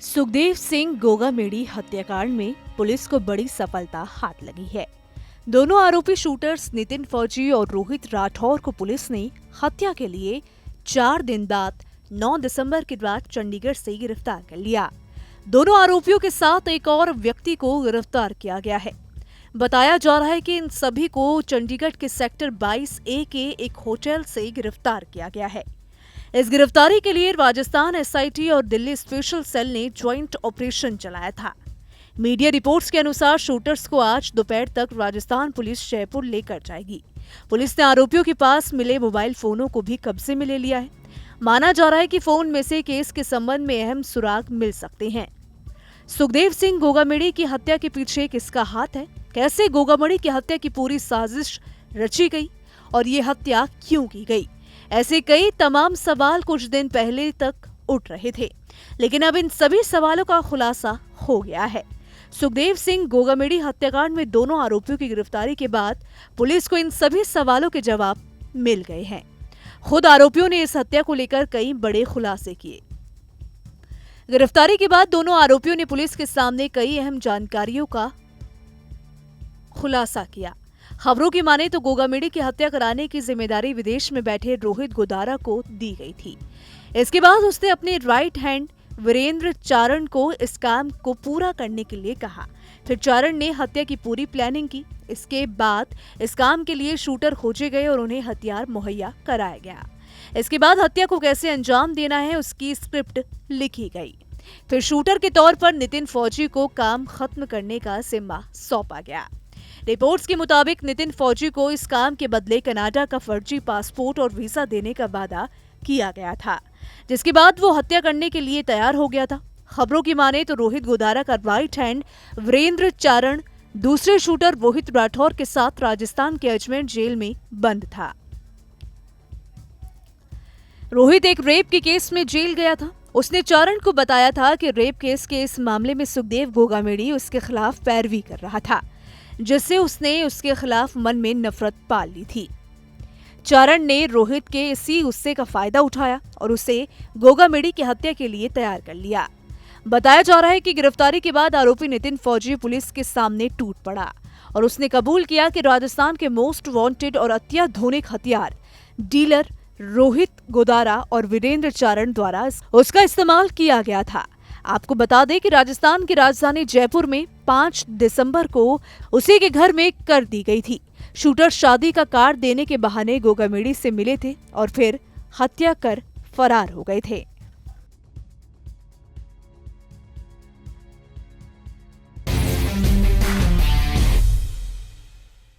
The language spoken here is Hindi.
सुखदेव सिंह गोगामेडी हत्याकांड में पुलिस को बड़ी सफलता हाथ लगी है। दोनों आरोपी शूटर्स नितिन फौजी और रोहित राठौर को पुलिस ने हत्या के लिए 4 दिन बाद 9 दिसंबर की रात चंडीगढ़ से गिरफ्तार कर लिया। दोनों आरोपियों के साथ एक और व्यक्ति को गिरफ्तार किया गया है। बताया जा रहा है कि इन सभी को चंडीगढ़ के सेक्टर 22A के एक होटल से गिरफ्तार किया गया है। इस गिरफ्तारी के लिए राजस्थान एसआईटी और दिल्ली स्पेशल सेल ने ज्वाइंट ऑपरेशन चलाया था। मीडिया रिपोर्ट्स के अनुसार शूटर्स को आज दोपहर तक राजस्थान पुलिस जयपुर लेकर जाएगी। पुलिस ने आरोपियों के पास मिले मोबाइल फोनों को भी कब्जे में ले लिया है। माना जा रहा है कि फोन में से केस के संबंध में अहम सुराग मिल सकते हैं। सुखदेव सिंह गोगामेडी की हत्या के पीछे किसका हाथ है, कैसे गोगामेडी की हत्या की पूरी साजिश रची गई और ये हत्या क्यों की गई, ऐसे कई तमाम सवाल कुछ दिन पहले तक उठ रहे थे, लेकिन अब इन सभी सवालों का खुलासा हो गया है। सुखदेव सिंह गोगामेडी हत्याकांड में दोनों आरोपियों की गिरफ्तारी के बाद पुलिस को इन सभी सवालों के जवाब मिल गए हैं। खुद आरोपियों ने इस हत्या को लेकर कई बड़े खुलासे किए। गिरफ्तारी के बाद दोनों आरोपियों ने पुलिस के सामने कई अहम जानकारियों का खुलासा किया। खबरों की माने तो गोगामेडी की हत्या कराने की जिम्मेदारी विदेश में बैठे रोहित गोदारा को दी गई थी। इसके बाद उसने अपने राइट हैंड वीरेंद्र चारण को इस काम को पूरा करने के लिए कहा। फिर चारण ने हत्या की पूरी प्लानिंग की। इसके बाद इस काम के लिए शूटर खोजे गए और उन्हें हथियार मुहैया कराया गया। इसके बाद हत्या को कैसे अंजाम देना है उसकी स्क्रिप्ट लिखी गई। फिर शूटर के तौर पर नितिन फौजी को काम खत्म करने का जिम्मा सौंपा गया। रिपोर्ट्स के मुताबिक नितिन फौजी को इस काम के बदले कनाडा का फर्जी पासपोर्ट और वीजा देने का वादा किया गया था, जिसके बाद वो हत्या करने के लिए तैयार हो गया था। खबरों की माने तो रोहित गोदारा का राइट हैंड वीरेंद्र चारण दूसरे शूटर रोहित राठौर के साथ राजस्थान के अजमेर जेल में बंद था। रोहित एक रेप के केस में जेल गया था। उसने चारण को बताया था कि रेप केस के इस मामले में सुखदेव गोगामेडी उसके खिलाफ पैरवी कर रहा था, जिससे उसने उसके खिलाफ मन में नफरत पाल ली थी। चारण ने रोहित के इसी गुस्से का फायदा उठाया और उसे गोगामेडी की हत्या के लिए तैयार कर लिया। बताया जा रहा है कि गिरफ्तारी के बाद आरोपी नितिन फौजी पुलिस के सामने टूट पड़ा और उसने कबूल किया कि राजस्थान के मोस्ट वांटेड और अत्याधुनिक हथियार डीलर रोहित गोदारा और वीरेंद्र चारण द्वारा उसका इस्तेमाल किया गया था। आपको बता दें कि राजस्थान की राजधानी जयपुर में 5 दिसंबर को उसी के घर में कर दी गई थी। शूटर शादी का कार्ड देने के बहाने गोगामेडी से मिले थे और फिर हत्या कर फरार हो गए थे।